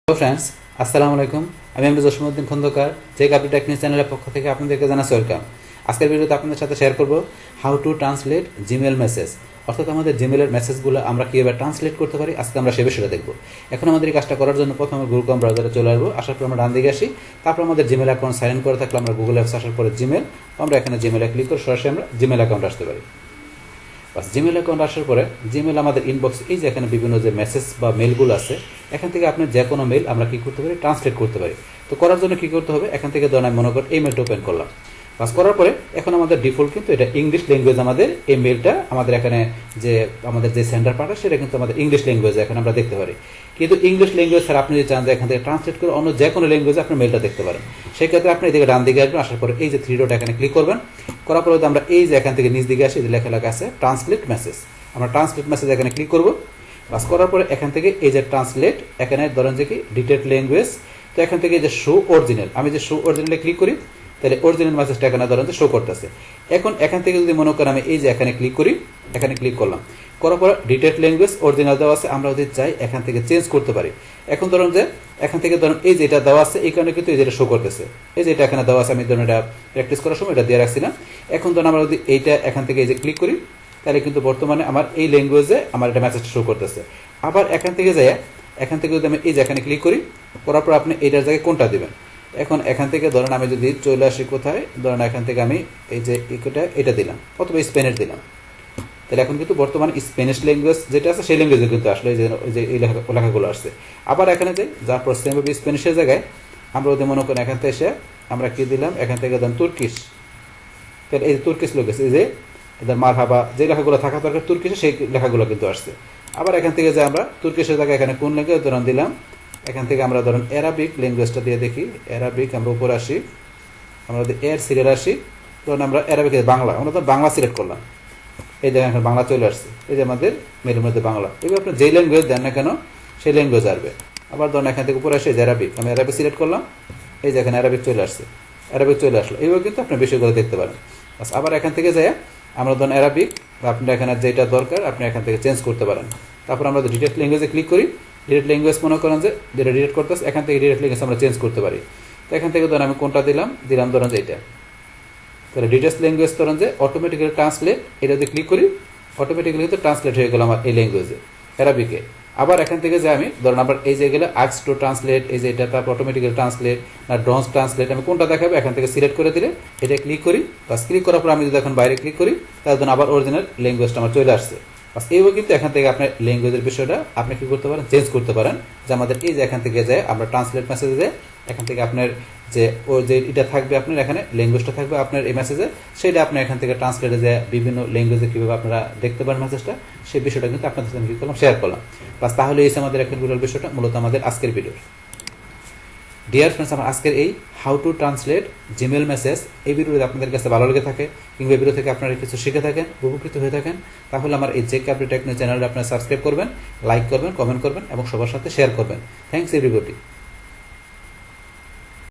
Hello friends, আসসালামু আলাইকুম। আমি Jasimuddin Khandakar, tech update technique চ্যানেলের পক্ষ থেকে আপনাদেরকে জানাচ্ছি ওয়েলকাম। আজকের ভিডিওতে আপনাদের সাথে শেয়ার করব how to translate Gmail message, অর্থাৎ আমাদের জিমেলের মেসেজগুলো আমরা কীভাবে ট্রান্সলেট করতে পারি। আজকে আমরা সে বিষয়টা দেখব। এখন আমাদের এই কাজটা করার জন্য প্রথমে গুগল ক্রোম ব্রাউজারে চলে আসবো। আসার পর আমরা ডান দিকে আসি। তারপর আমাদের জিমেল অ্যাকাউন্ট সাইন ইন করে থাকলে আমরা গুগল অ্যাপস আসার পরে জিমেল, আমরা এখানে জিমেলে ক্লিক করে সরাসরি আমরা জিমেল অ্যাকাউন্ট আসতে পারি। বাস জিমেল অ্যাকাউন্ট আসার পরে জিমেল আমাদের ইনবক্স, এই যে এখানে বিভিন্ন যে মেসেজ বা মেলগুলো আছে, এখান থেকে আপনি যে কোনো মেল আমরা কী করতে পারি, ট্রান্সলেট করতে পারি। তো করার জন্য কী করতে হবে, এখান থেকে ধরেন আমি মনে করি এই মেলটা ওপেন করলাম। বাস করার পরে এখন আমাদের ডিফল্ট কিন্তু এটা ইংলিশ ল্যাঙ্গুয়েজ, আমাদের এই মেলটা আমাদের এখানে যে আমাদের যে সেন্টার পার্টটা সেটা কিন্তু আমাদের ইংলিশ ল্যাঙ্গুয়েজে এখানে আমরা দেখতে পারি। কিন্তু ইংলিশ ল্যাঙ্গুয়েজ স্যার আপনি যদি চান যে এখান থেকে ট্রান্সলেট করে অন্য যে কোনো ল্যাঙ্গুয়েজে আপনি মেলটা দেখতে পারেন, সেক্ষেত্রে আপনি এদিকে ডান দিকে আসবেন। আসার পরে এই যে থ্রি ডট এখানে ক্লিক করবেন। করার পরে আমরা এই যে এখান থেকে নিচ দিকে আসি, যে লেখা আছে ট্রান্সলেট মেসেজ, আমরা ট্রান্সলেট মেসেজ এখানে ক্লিক করব। বাস করার পরে এখান থেকে এই যে ট্রান্সলেট, এখানে ধরেন যে কি ডিটেক্ট ল্যাঙ্গুয়েজ, তো এখান থেকে যে শো অরিজিনাল, আমি যে শো অরিজিনালে ক্লিক করি, তাহলে অরিজিনাল মেসেজটা এখানে ধরেন যে শো করতেছে। এখন এখান থেকে যদি মনে করেন আমি এই যে এখানে ক্লিক করি, এখানে ক্লিক করলাম, করার পর ডিটেক্ট ল্যাঙ্গুয়েজ অরিজিনাল দেওয়া আছে, আমরা যদি চাই এখান থেকে চেঞ্জ করতে পারি। এখন ধরুন যে এখান থেকে ধরুন এই যে এটা দেওয়া আছে, এই কারণে কিন্তু এই যেটা শো করতেছে, এই যে এটা এখানে দেওয়া আছে, আমি ধরুন এটা প্র্যাকটিস করার সময় এটা দিয়ে রাখছি না। এখন ধরুন আমরা যদি এইটা এখান থেকে এই যে ক্লিক করি, তাহলে কিন্তু বর্তমানে আমার এই ল্যাঙ্গুয়েজে আমার এটা মেসেজটা শো করতেছে। আবার এখান থেকে যাই, এখান থেকে যদি আমি এই যে এখানে ক্লিক করি, করার পর আপনি এইটার জায়গায় কোনটা দেবেন। এখন এখান থেকে ধরেন আমি যদি চলে আসি কোথায়, ধরেন এখান থেকে আমি এই যে এটা দিলাম, অথবা স্পেনের দিলাম, তাহলে এখন কিন্তু বর্তমানে স্প্যানিশ ল্যাঙ্গুয়েজ যেটা আছে সেই ল্যাঙ্গুয়েজে কিন্তু আসলে যে এই লেখাগুলো আসছে। আবার এখানে যাই, যার পর সেমভাবে স্প্যানিশের জায়গায় আমরা যদি মনে করেন এখান থেকে এসে আমরা কি দিলাম, এখান থেকে ধরেন তুর্কিশ, তাহলে এই তুর্কিশ লোক আছে, এই যে এদের মারহাবা যে লেখাগুলো থাকা দরকার তুর্কিশে, সেই লেখাগুলো কিন্তু আসছে। আবার এখান থেকে যে আমরা তুর্কিশের জায়গায় এখানে কোন ল্যাঙ্গুয়েজ ধরেন দিলাম, এখান থেকে আমরা ধরেন অ্যারাবিক ল্যাঙ্গুয়েজটা দিয়ে দেখি। অ্যারাবিক আমরা উপর আসি, আমরা যদি এর সিরিয়াল আসি, ধরুন আমরা অ্যারাবিক বাংলা, আমরা তো বাংলা সিলেক্ট করলাম, এই জায়গায় এখন বাংলা চলে আসছে, এই যে আমাদের মেলের মধ্যে বাংলা। এবার আপনি যেই ল্যাঙ্গুয়েজ দেন না কেন সেই ল্যাঙ্গুয়েজ আসবে। আবার ধরুন এখান থেকে উপরে আসে যে অ্যারাবিক, আমি অ্যারাবিক সিলেক্ট করলাম, এই যে এখানে অ্যারাবিক চলে আসছে, অ্যারাবিক চলে আসলো। এইভাবে কিন্তু আপনি বিষয়গুলো দেখতে পারেন। আবার এখান থেকে যাই আমরা ধরুন অ্যারাবিক, বা আপনার এখানে যেটা দরকার আপনি এখান থেকে চেঞ্জ করতে পারেন। তারপর আমরা ডিটেক্ট ল্যাঙ্গুয়েজে ক্লিক করি, ডিটেক্ট ল্যাঙ্গুয়েজ মনে করেন যে যেটা ডিটেক্ট করতেছে, এখান থেকে ডিটেক্ট ল্যাঙ্গুয়েজ আমরা চেঞ্জ করতে পারি। তো এখান থেকে ধরেন আমি কোনটা দিলাম ধরেন যে এটা, তাহলে ডিটেক্ট ল্যাঙ্গুয়েজ ধরেন যে অটোমেটিক্যালি ট্রান্সলেট, এটা যদি ক্লিক করি অটোমেটিক্যালি কিন্তু ট্রান্সলেট হয়ে গেল আমার এই ল্যাঙ্গুয়েজে অ্যারাবিকে। আবার এখান থেকে যে আমি ধরুন আবার এই যে গেলে আস্ক টু ট্রান্সলেট, এই যে এটা তারপর অটোমেটিক্যালি ট্রান্সলেট না ডন্ট ট্রান্সলেট, আমি কোনটা দেখাবো এখান থেকে সিলেক্ট করে দিলে এটা ক্লিক করি। বাস ক্লিক করার পর আমি যদি এখন বাইরে ক্লিক করি, তার জন্য আবার অরিজিনাল ল্যাঙ্গুয়েজটা আমার চলে আসছে। বাস এইভাবে কিন্তু এখান থেকে আপনার ল্যাঙ্গুয়েজের বিষয়টা আপনি কি করতে পারেন, চেঞ্জ করতে পারেন। যে আমাদের এই যে এখান থেকে যায় আমরা ট্রান্সলেট মেসেজে যাই, এখান থেকে আপনার যে ও যে এটা থাকবে আপনার এখানে ল্যাঙ্গুয়েজটা থাকবে আপনার এই মেসেজে, সেটা আপনি এখান থেকে ট্রান্সলেটে যে বিভিন্ন ল্যাঙ্গুয়েজে কীভাবে আপনারা দেখতে পারেন মেসেজটা, সেই বিষয়টা কিন্তু আপনাদের সাথে কী করলাম, শেয়ার করলাম। বাস তাহলে এই আমাদের এখন ভিডিওর বিষয়টা মূলত আমাদের আজকের ভিডিও। ডিয়ার ফ্রেন্ডস, আমার আজকের এই how to translate Gmail message এই ভিডিওটি আপনাদের কাছে ভালো লেগে থাকে, কিংবা এই ভিডিও থেকে আপনারা কিছু শিখে থাকেন, উপকৃত হয়ে থাকেন, তাহলে আমার এই টেক আপডেট টেকনিক চ্যানেলটা আপনারা সাবস্ক্রাইব করবেন, লাইক করবেন, কমেন্ট করবেন এবং সবার সাথে শেয়ার করবেন। Thanks everybody.